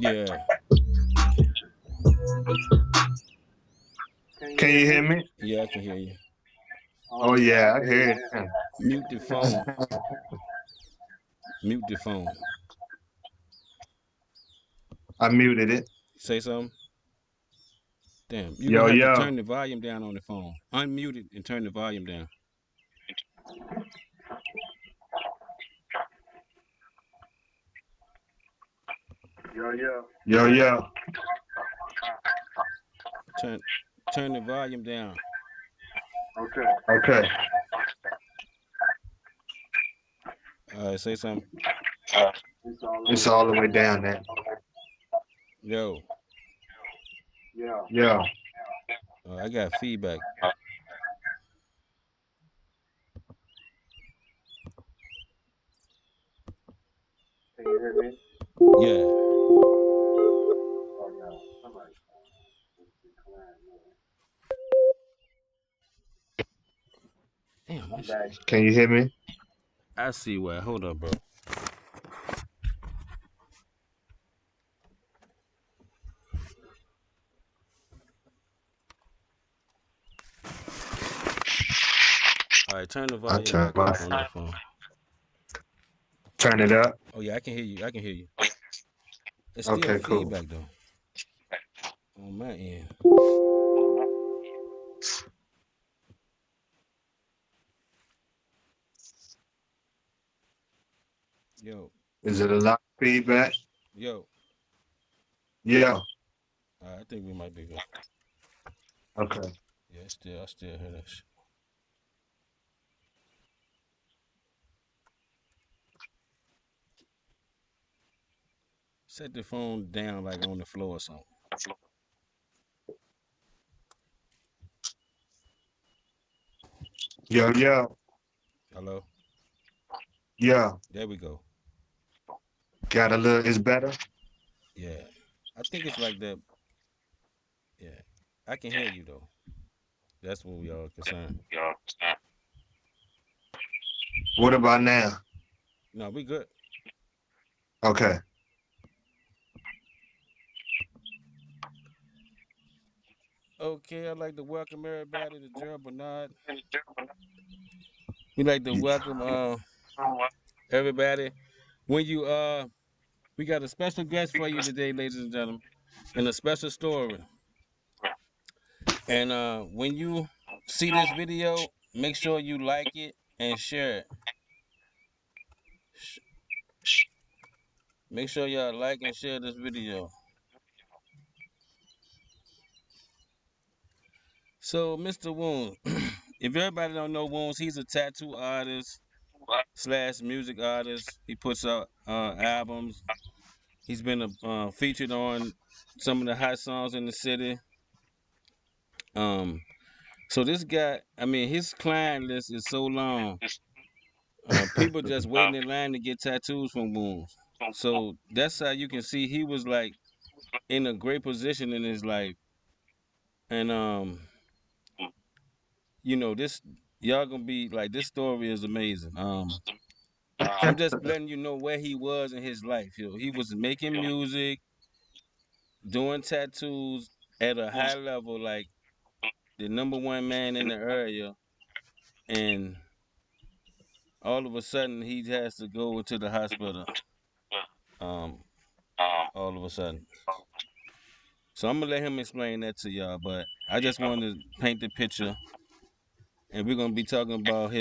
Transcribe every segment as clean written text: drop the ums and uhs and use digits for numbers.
Yeah. Can you hear me? Yeah, I can hear you. Oh yeah, I hear it. Yeah. Mute the phone. Mute the phone. I muted it. Say something. Damn, you're Yo, gonna have to yo. turn the volume down on the phone. Unmute it and turn the volume down. Yo, yo. Turn turn the volume down. Okay. Say something. It's all the way down there. Yo, Yo. I got feedback. Yeah. Damn, this shit. Can you hear me? I see why. Hold up, bro. All right, turn the I volume turn back my up on your phone. turn it up. Oh yeah, I can hear you. I can hear you. It's still Okay, cool. feedback though on my end. Yo, Is it a lot of feedback? yo. Yeah. I think we might be good. Okay. Yeah, I still hear that shit. Set the phone down like on the floor or something. Yo, yo. Hello? Yo. There we go. Got a little. It's better. Yeah. I think it's like that. Yeah. I can hear you though. That's what we all concerned. What about now? No, we good. Okay. Okay, I'd like to welcome everybody to Gerald Bernard. We like to welcome everybody. When you we got a special guest for you today, ladies and gentlemen, and a special story. And when you see this video, make sure you like it and share it. Make sure y'all like and share this video. So, Mr. Woundz, if everybody don't know Woundz, he's a tattoo artist slash music artist. He puts out albums. He's been featured on some of the hot songs in the city. Um, so this guy, I mean, his client list is so long. People just waiting in line to get tattoos from Woundz. So that's how you can see he was like in a great position in his life. And you know, this y'all gonna be like this story is amazing. I'm just letting you know where he was in his life. He was making music, doing tattoos at a high level, like the number one man in the area, and all of a sudden he has to go into the hospital. Um, all of a sudden. So I'm gonna let him explain that to y'all, but I just wanted to paint the picture, and we're gonna be talking about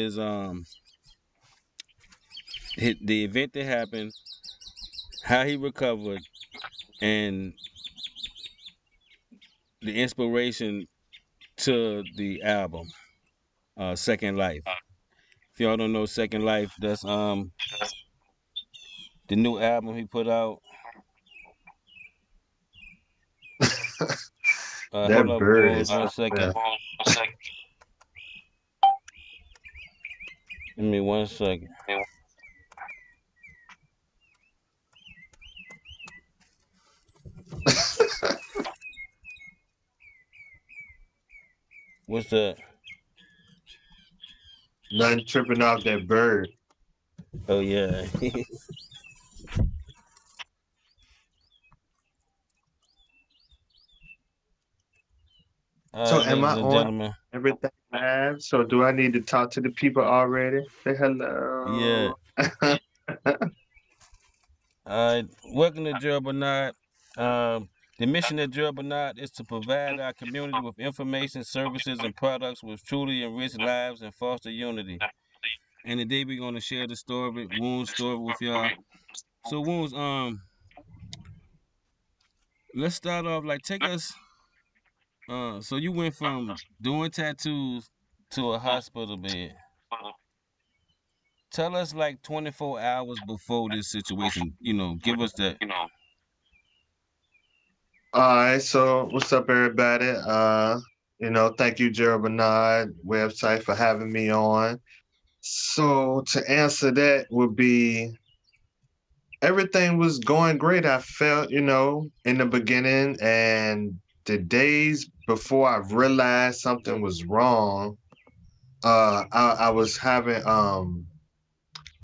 the event that happened, how he recovered, and the inspiration to the album, Second Life. If y'all don't know Second Life, that's the new album he put out. Hold That up, bird Wounds, is. one second. Yeah. Give me 1 second. What's that? Nothing tripping off that bird. Oh yeah. All So right, am ladies I and on gentlemen. everything live? So do I need to talk to the people already? Say Yeah. hello. All right. Welcome to Gerald Bernard. The mission of Gerald Bernard is to provide our community with information, services, and products which truly enrich lives and foster unity. And today we're gonna share the story, Woundz story with y'all. So Woundz, let's start off like take us. So you went from doing tattoos to a hospital bed. Tell us like 24 hours before this situation. Give us that. All right, so what's up, everybody? Thank you, Gerald Bernard website for having me on. So to answer that would be everything was going great. I felt, in the beginning and the days before I realized something was wrong, I was having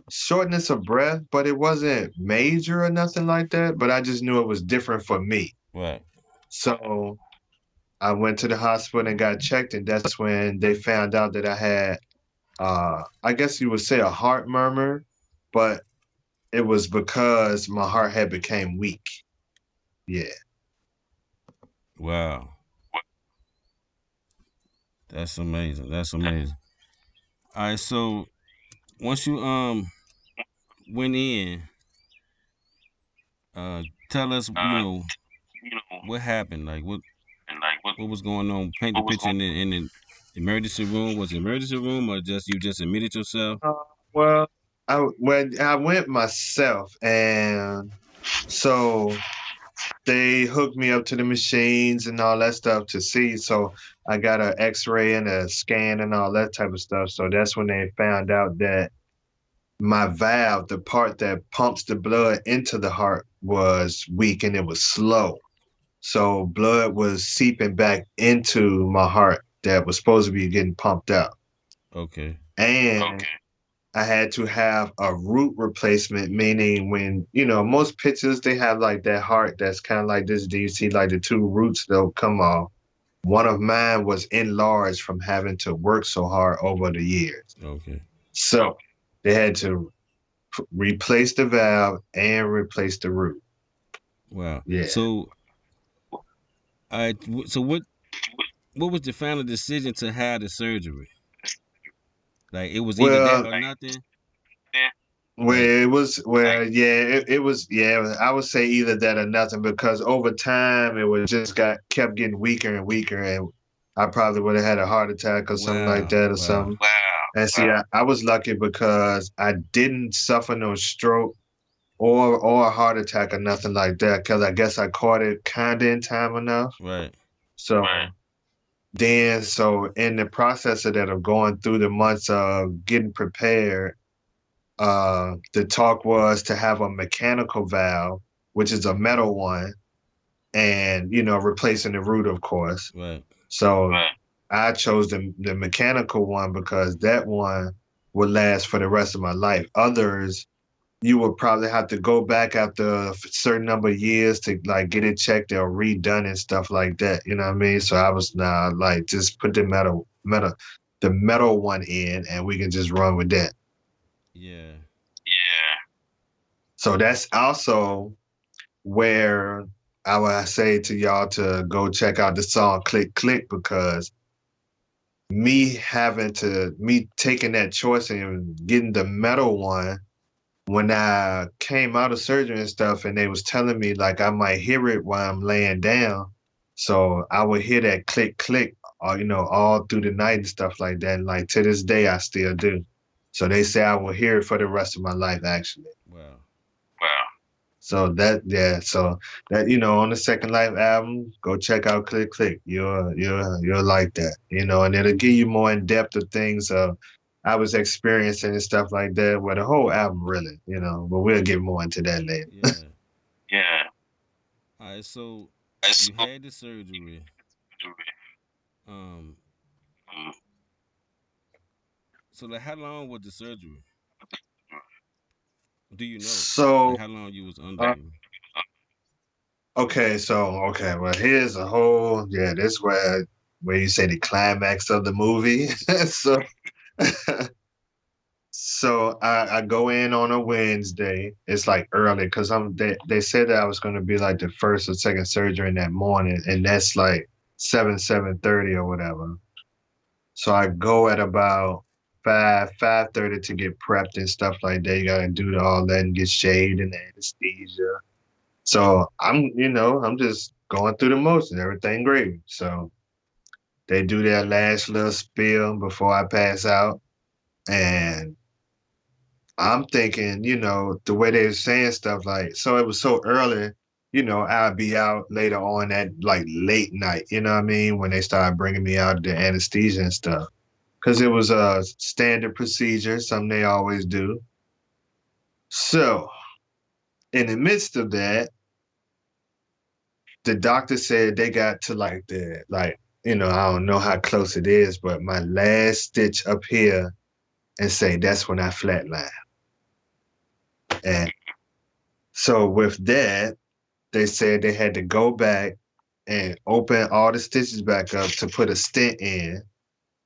shortness of breath, but it wasn't major or nothing like that. But I just knew it was different for me. Right. So I went to the hospital and got checked, and that's when they found out that I had, I guess you would say, a heart murmur, but it was because my heart had became weak. Yeah. Wow. That's amazing. That's amazing. All right. So once you went in, tell us, what happened. Like what was going on? Paint the picture in the emergency room. Was it emergency room or just you just admitted yourself? Uh, well, I went myself, and so they hooked me up to the machines and all that stuff to see. So I got an X-ray and a scan and all that type of stuff. So that's when they found out that my valve, the part that pumps the blood into the heart, was weak and it was slow. So blood was seeping back into my heart that was supposed to be getting pumped out. Okay. And I had to have a root replacement, meaning when, most pictures they have like that heart that's kind of like this. Do you see like the two roots they'll come off? One of mine was enlarged from having to work so hard over the years. Okay. So they had to replace the valve and replace the root. Wow. Yeah. So I so what was the final decision to have the surgery? Like it was either that Well, or nothing. Like where it was, where yeah, it was, yeah. I would say either that or nothing because over time it was just got kept getting weaker and weaker, and I probably would have had a heart attack or something like wow, that or wow, something. And see, I was lucky because I didn't suffer no stroke or a heart attack or nothing like that because I guess I caught it kind of in time enough. right, So then, so in the process of that, of going through the months of getting prepared, the talk was to have a mechanical valve, which is a metal one, and replacing the root, of course. right. So I chose the mechanical one because that one would last for the rest of my life. Others, you would probably have to go back after a certain number of years to like get it checked or redone and stuff like that. You know what I mean? So I was now like just put the metal one in, and we can just run with that. Yeah, So that's also where I would say to y'all to go check out the song Click Click because me taking that choice and getting the metal one when I came out of surgery and stuff and they was telling me like I might hear it while I'm laying down. So I would hear that click click all through the night and stuff like that. And like to this day I still do. So they say I will hear it for the rest of my life actually. wow. So that on the Second Life album, go check out Click Click. You'll like that, and it'll give you more in depth of things I was experiencing and stuff like that. Well, the whole album really, but we'll get more into that later. Yeah. All right. So you had the surgery. Um. So like, how long was the surgery? Do you know? Like So, how long you was under? uh, okay, well, here's a whole, yeah, this way. where you say the climax of the movie. so so I go in on a Wednesday. It's like early because they said that I was gonna be like the first or second surgery in that morning, and that's like 7:30 or whatever. So I go at about 5:30 to get prepped and stuff like that. You gotta do all that and get shaved and anesthesia. So I'm just going through the motions, everything great. So they do their last little spiel before I pass out. And I'm thinking, the way they were saying stuff like, so it was so early, I'll be out later on at like late night, you know what I mean? When they started bringing me out the anesthesia and stuff. Cause it was a standard procedure, something they always do. So in the midst of that, the doctor said they got to like I don't know how close it is, but my last stitch up here and say that's when I flatline. And so with that, they said they had to go back and open all the stitches back up to put a stent in.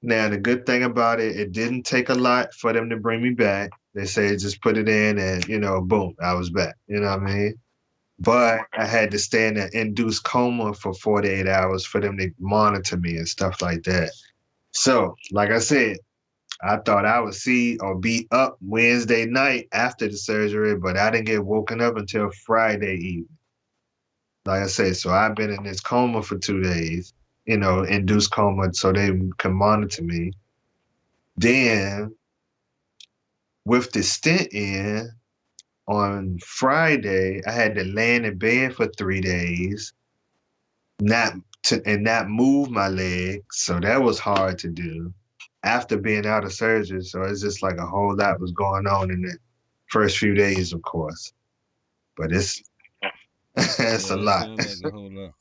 Now the good thing about it, it didn't take a lot for them to bring me back. They said just put it in and boom, I was back. You know what I mean? But I had to stay in an induced coma for 48 hours for them to monitor me and stuff like that. So, like I said, I thought I would see or be up Wednesday night after the surgery, but I didn't get woken up until Friday evening. Like I said, so I've been in this coma for 2 days, induced coma, so they can monitor me. Then, with the stent in, on Friday, I had to lay in bed for 3 days not not move my leg. So that was hard to do after being out of surgery. So it's just like a whole lot was going on in the first few days, of course. But it's it's a Yeah, that lot. sounds like a whole lot.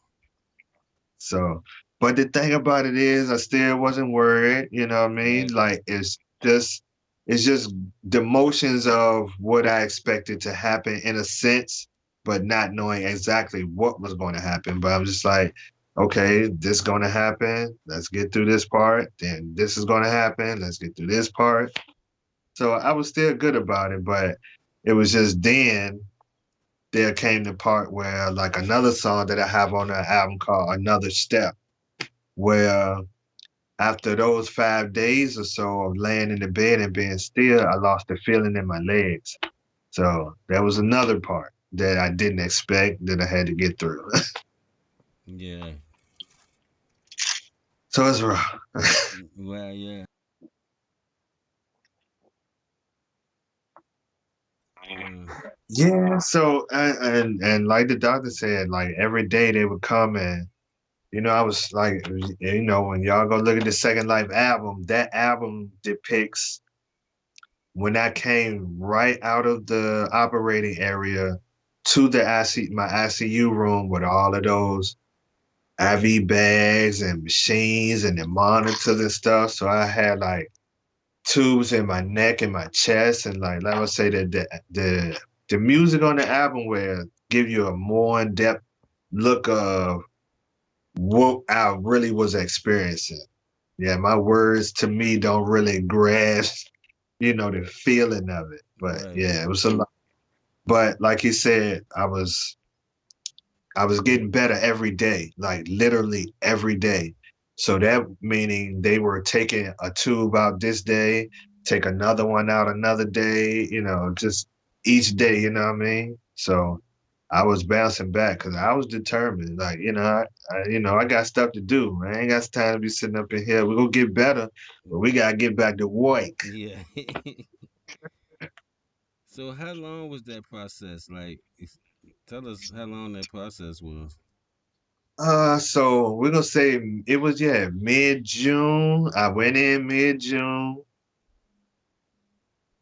So, but the thing about it is, I still wasn't worried. You know what I mean? Right. Like it's just the motions of what I expected to happen in a sense, but not knowing exactly what was going to happen. But I'm just like, okay, this is going to happen. Let's get through this part. Then this is going to happen. Let's get through this part. So I was still good about it, but it was just then there came the part where like another song that I have on the album called Another Step, where after those 5 days or so of laying in the bed and being still, I lost the feeling in my legs. So that was another part that I didn't expect that I had to get through. Yeah. So it's rough. Well, yeah. Uh, Yeah. So and like the doctor said, like every day they would come and I was like, when y'all go look at the Second Life album, that album depicts when I came right out of the operating area to the my ICU room with all of those IV bags and machines and the monitors and stuff. So I had like tubes in my neck and my chest, and like I would say that the music on the album will give you a more in depth look of what I really was experiencing. Yeah, my words to me don't really grasp, the feeling of it. But right. yeah, it was a lot. But like he said, I was getting better every day, like literally every day. So that meaning they were taking a tube out this day, take another one out another day, just each day, you know what I mean? So I was bouncing back because I was determined. Like, I got stuff to do. I ain't got time to be sitting up in here. We're gonna get better, but we gotta get back to work. Yeah. So how long was that process? Like, tell us how long that process was. So we're gonna say it was mid-June. I went in mid-June.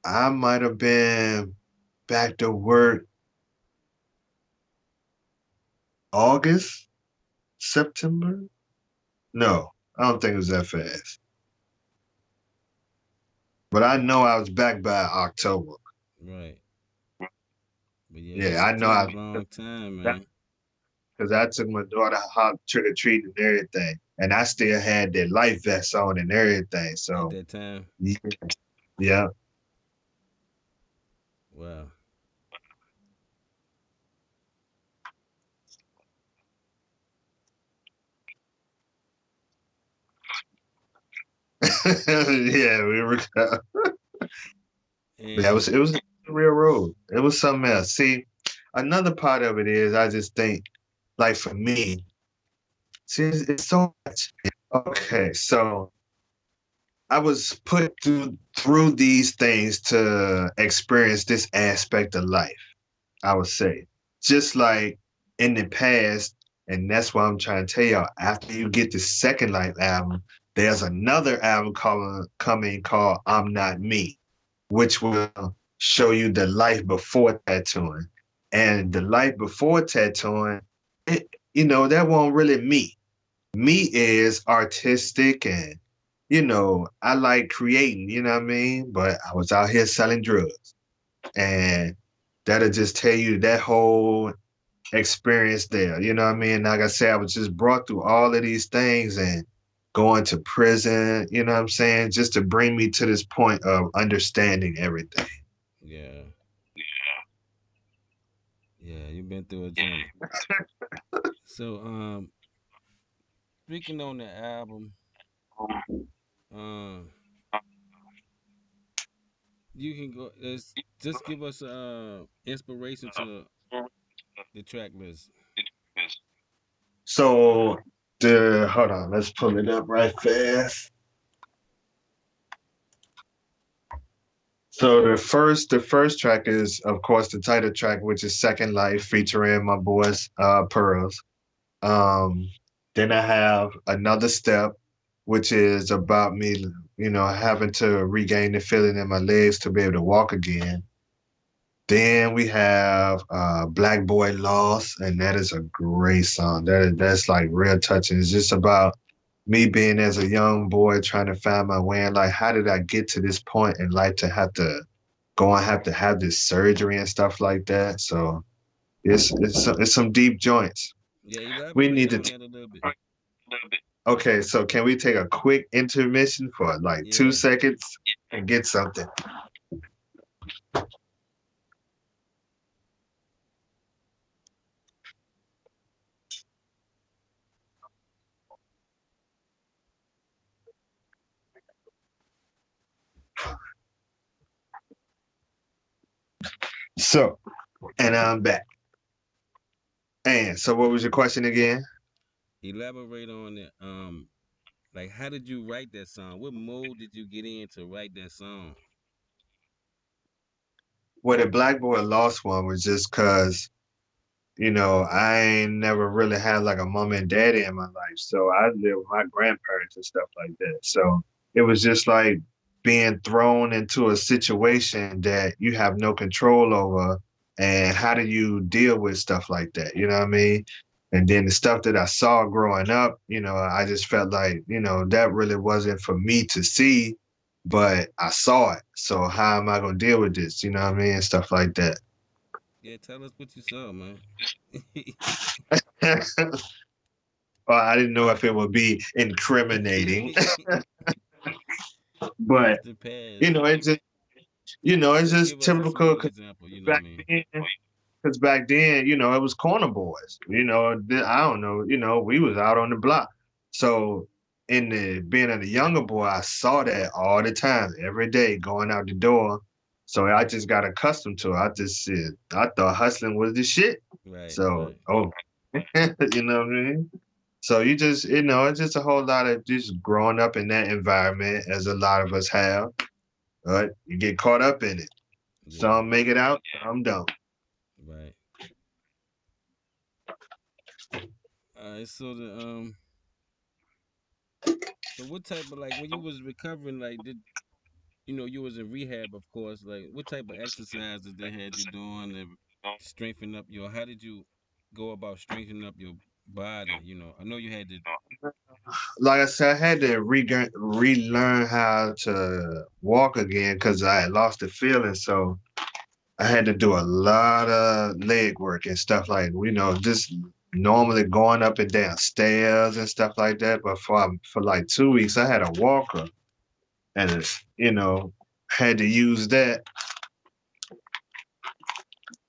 I might have been back to work August, September. No, I don't think it was that fast. But I know I was back by October. Right. But yeah, Yeah, that's I know still a I long time, that man. because I took my daughter hot trick or treating and everything, and I still had that life vest on and everything. At So that time. yeah, yeah. Wow. Yeah, we were. Yeah, And it was a real road. It was something else. See, another part of it is I just think, like for me, see, it's so much. Okay, so I was put through these things to experience this aspect of life. I would say, just like in the past, and that's why I'm trying to tell y'all. After you get the second life album, there's another album coming called "I'm Not Me," which will show you the life before tattooing. And the life before tattooing, that won't really me. Me is artistic and, I like creating, you know what I mean? But I was out here selling drugs. And that'll just tell you that whole experience there. You know what I mean? Like I said, I was just brought through all of these things and going to prison, you know what I'm saying? Just to bring me to this point of understanding everything. yeah, yeah, you've been through a journey. So speaking on the album, um you can go just give us inspiration to the track list. So hold on, let's pull it up right fast. So the first track is of course the title track, which is Second Life, featuring my boys Pearls. Um, then I have Another Step, which is about me, having to regain the feeling in my legs to be able to walk again. Then we have Black Boy Lost, and that is a great song. That's like real touching. It's just about me being as a young boy trying to find my way and like how did I get to this point in life to have to go and have to have this surgery and stuff like that. So it's some deep joints. Yeah, We elaborate need to on that a little bit. Okay, so can we take a quick intermission for like two Yeah, seconds and get something? So, and I'm back. And so, what was your question again? elaborate on it. Like how did you write that song? What mode did you get in to write that song? Well, the Black Boy Lost one was just cause I ain't never really had like a mom and daddy in my life. So I lived with my grandparents and stuff like that. So it was just like being thrown into a situation that you have no control over. And how do you deal with stuff like that? You know what I mean? And then the stuff that I saw growing up, I just felt like, that really wasn't for me to see, but I saw it. So how am I going to deal with this? You know what I mean? And stuff like that. Yeah, tell us what you saw, man. Well, I didn't know if it would be incriminating, but What's the past? you know, it's just it's Just just give us a typical. small Cause example. You know what I back mean? then, because back then, it was corner boys. I don't know. We was out on the block. So in the being a younger boy, I saw that all the time, every day, going out the door. So I just got accustomed to it. I thought hustling was the shit. Right, So right. you know what I mean? So you just, it's just a whole lot of just growing up in that environment, as a lot of us have. But you get caught up in it. Yeah, Some make it out, some don't. right. All right. So so what type of like when you was recovering, like did you was in rehab, of course. Like what type of exercises they had you doing to strengthen up your? How did you go about strengthening up your body? I know you had to. Like I said, I had to relearn how to walk again because I had lost the feeling. So I had to do a lot of leg work and stuff like, just normally going up and down stairs and stuff like that. But for like 2 weeks, I had a walker, and had to use that.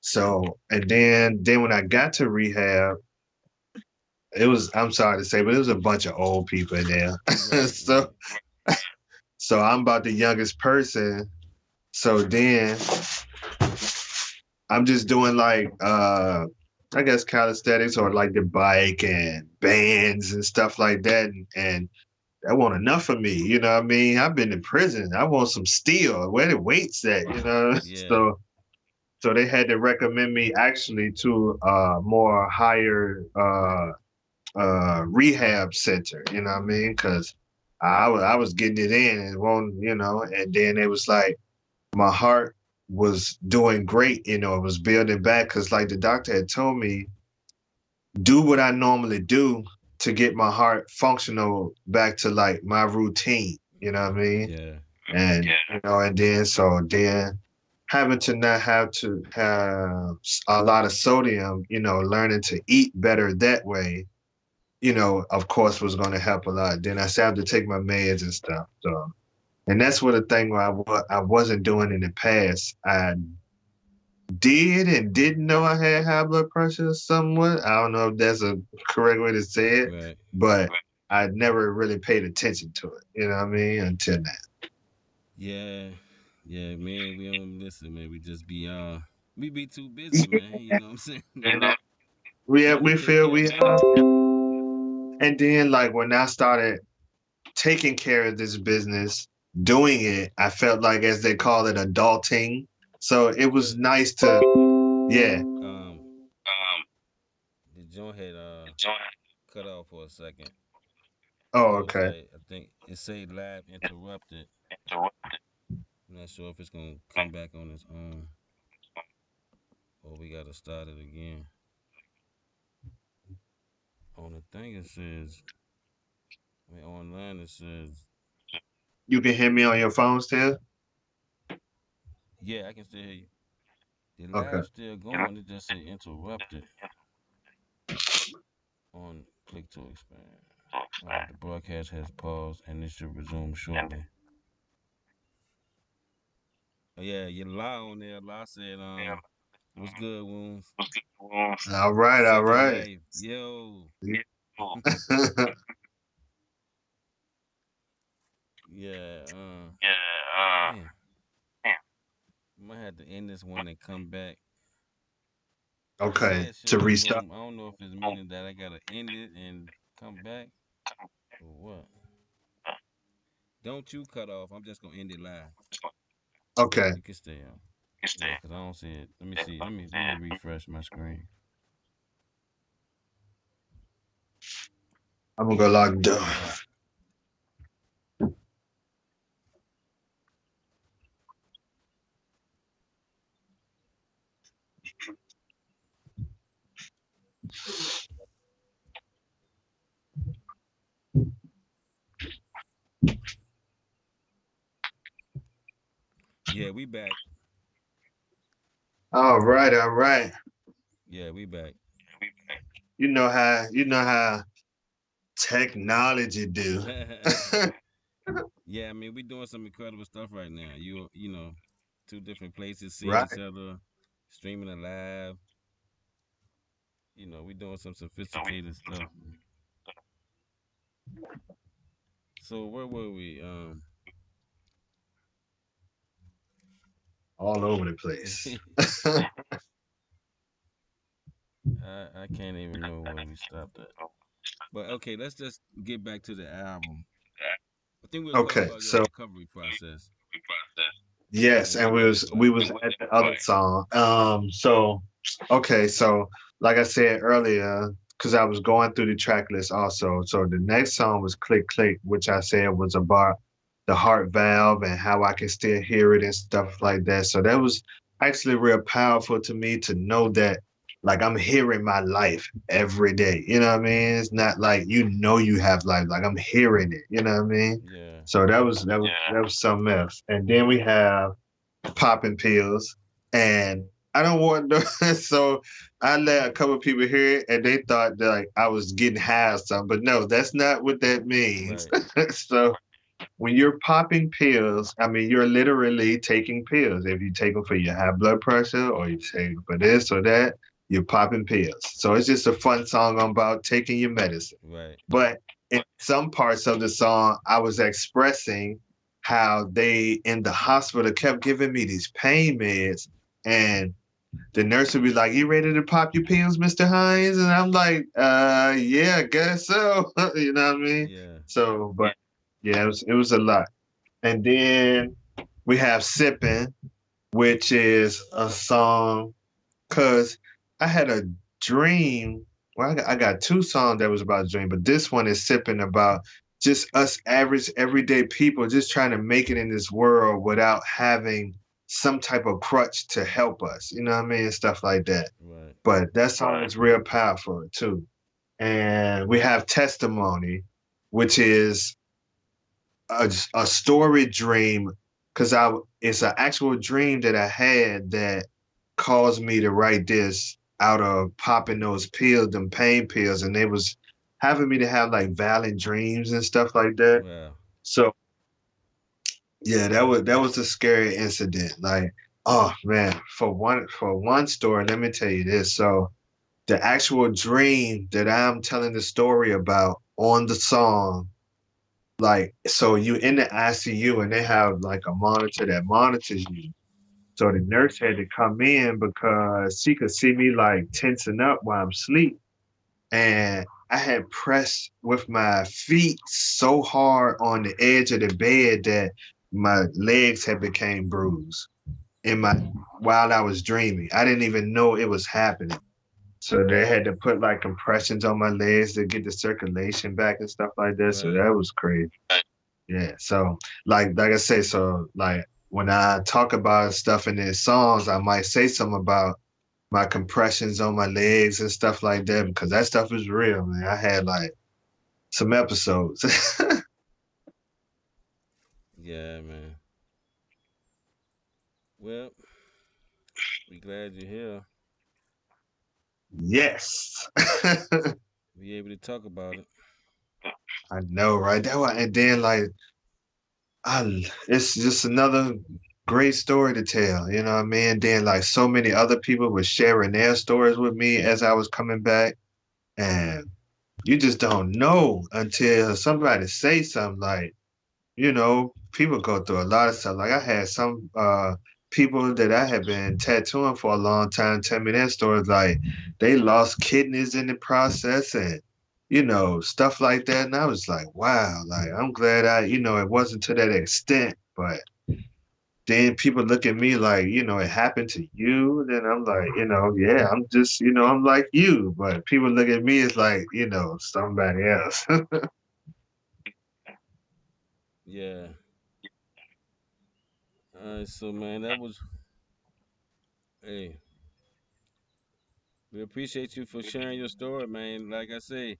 So and then when I got to rehab, it was, I'm sorry to say, but it was a bunch of old people in there. Right, right. So I'm about the youngest person. So then I'm just doing like I guess calisthenics or like the bike and bands and stuff like that, and that wasn't enough for me. You know what I mean? I've been in prison. I want some steel. Where the weights at? Yeah, So they had to recommend me actually to a more higher rehab center. You know what I mean? Because I was getting it in and won't, and then it was like my heart was doing great. It was building back because like the doctor had told me, do what I normally do to get my heart functional back to like my routine. You know what I mean? yeah, And and then having to not have to have a lot of sodium, learning to eat better that way, of course was going to help a lot. Then I still have to take my meds and stuff. So, and that's what the thing where I wasn't doing in the past. I did and didn't know I had high blood pressure somewhat. I don't know if that's a correct way to say it, right. but I never really paid attention to it. You know what I mean? Until now. Yeah, yeah, man. We don't listen, man. We be too busy, Yeah, man. You know what I'm saying? Trying to we take feel care of we business. and then like when I started taking care of this business, doing it, I felt like as they call it adulting. So it was Cause nice to yeah. um, the joint had cut off for a second. Oh, It was okay. like I think it said lab interrupted. I'm not sure if it's gonna come back on its own or we gotta start it again. On the thing it says, I mean, online it says, You can hear me on your phone still? yeah, I can still hear you. The Okay. lab's still going. It just say interrupted on click to expand. All right, the broadcast has paused and it should resume shortly. Oh, yeah, you lie on there. Lie said, what's good, Wounds? All right, all Second right. life, yo. Yeah, damn. I might have to end this one and come back. It Okay. says To should restart. resume. I don't know if it's meaning that I gotta end it and come back or what. Don't you cut off. I'm just gonna end it live. Okay. You can stay on. Yeah, cause I don't see it. Let me see. Let me refresh my screen. I'm gonna go lock the door. Yeah, we back. All right, all right. Yeah, we back. You know how technology do. Yeah, I mean we doing some incredible stuff right now. You know, two different places, seeing Right. each other, streaming it live. You know, we doing some sophisticated stuff. So where were we? All over the place. I can't even remember where we stopped at. But okay, let's just get back to the album. I think we was talking Okay, about your so recovery process yes, and and what we it looked was we like. was at the other song. So okay, so like I said earlier, because I was going through the track list also. So the next song was Click Click, which I said was about the heart valve and how I can still hear it and stuff like that. So that was actually real powerful to me to know that like I'm hearing my life every day. You know what I mean? It's not like you have life, like I'm hearing it, you know what I mean? Yeah. So that was something else. And then we have popping pills. And I don't want no. So I let a couple people hear it, and they thought that like I was getting high or something. But no, that's not what that means. Right. So when you're popping pills, I mean, you're literally taking pills. If you take them for your high blood pressure or you take them for this or that, you're popping pills. So it's just a fun song about taking your medicine. Right. But in some parts of the song, I was expressing how they in the hospital kept giving me these pain meds. And the nurse would be like, "You ready to pop your pills, Mr. Hines?" And I'm like, yeah, I guess so." You know what I mean? Yeah. So, but yeah, it was a lot. And then we have Sippin', which is a song because I had a dream. Well, I got two songs that was about a dream, but this one is Sipping about just us average everyday people just trying to make it in this world without having some type of crutch to help us. You know what I mean? Stuff like that. Right. But that song is real powerful too. And we have Testimony, which is a story dream because I it's an actual dream that I had that caused me to write this out of popping those pills, them pain pills, and they was having me to have like violent dreams and stuff like that. Wow. So yeah, that was a scary incident. Like, oh man, for one story, let me tell you this. So the actual dream that I'm telling the story about on the song, like, so you in the ICU and they have like a monitor that monitors you. So the nurse had to come in because she could see me like tensing up while I'm asleep. And I had pressed with my feet so hard on the edge of the bed that my legs had became bruised in my while I was dreaming. I didn't even know it was happening. So they had to put like compressions on my legs to get the circulation back and stuff like that. So Right. that was crazy. Yeah. So like I say, so like when I talk about stuff in these songs, I might say something about my compressions on my legs and stuff like that because that stuff is real, man. I had like some episodes. Yeah, man. Well, we glad you're here. Yes. Be able to talk about it. I know, right? That why, and then like it's just another great story to tell, you know what I mean? Then like so many other people were sharing their stories with me as I was coming back. And you just don't know until somebody say something like, people go through a lot of stuff. Like I had some people that I had been tattooing for a long time tell me their stories like they lost kidneys in the process and stuff like that. And I was like, wow, like I'm glad it wasn't to that extent, but then people look at me like, it happened to you. Then I'm like, yeah, I'm just, I'm like you. But people look at me as like, somebody else. Yeah. So man, that was. Hey, we appreciate you for sharing your story, man. Like I say,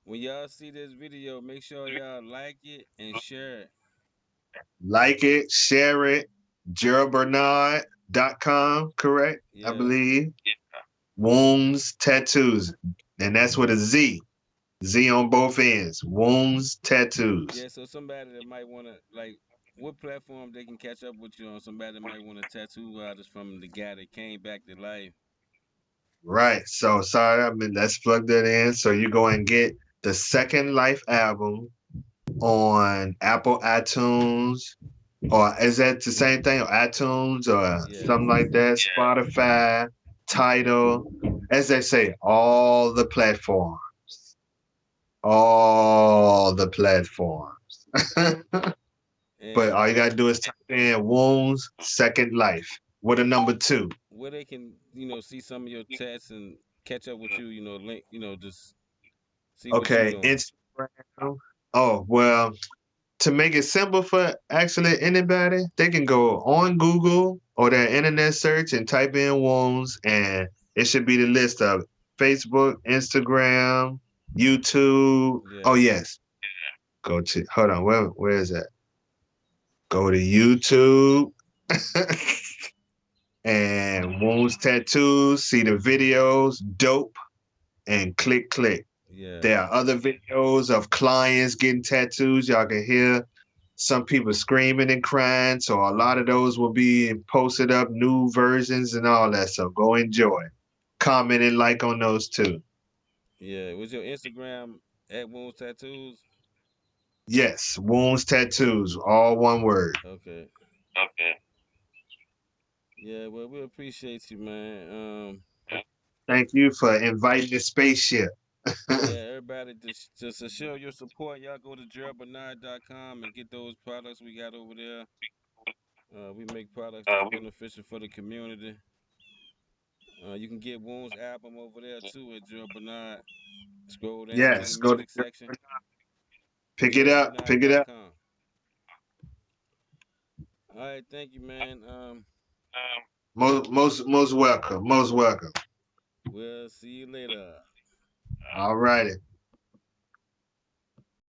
when y'all see this video, make sure y'all like it and share it. Like it, share it. GeraldBernard.com, correct? I Yeah. believe. Woundz Tattoos. And that's with a Z. Z on both ends. Woundz Tattoos. Yeah. So somebody that might want to like, what platform they can catch up with you on? Somebody that might want to tattoo artist from the guy that came back to life. Right. So sorry, I mean let's plug that in. So you go and get the Second Life album on Apple iTunes, or is that the same thing? Or iTunes or Yeah. something like that? Spotify, Tidal, as they say, all the platforms. All the platforms. But And all you gotta do is type in Wounds Second Life with a number two. where they can, see some of your tests and catch up with you, link, just see what you Okay, doing. Instagram. Oh, well, to make it simple for actually anybody, they can go on Google or their internet search and type in Wounds, and it should be the list of Facebook, Instagram, YouTube. Oh, Yeah. yes. Go to, hold on, where is that? Go to YouTube. And Woundz Tattoos, see the videos, dope, and click. Yeah. There are other videos of clients getting tattoos. Y'all can hear some people screaming and crying. So a lot of those will be posted up, new versions and all that. So go enjoy. Comment and like on those too. Yeah. Was your Instagram at Woundz Tattoos? Yes, Wounds Tattoos, all one word. Okay. Okay. Yeah. Well, we appreciate you, man. Thank you for inviting the spaceship. Yeah. Everybody, just to show your support, y'all go to geraldbernard.com and get those products we got over there. We make products that's beneficial for the community. You can get Wound's album over there too at Gerald Bernard. Scroll down to the Yes, go to music section. pick it up, pick it up. GeraldBernard.com. All right, thank you, man. Most welcome, most welcome. We'll see you later. All righty.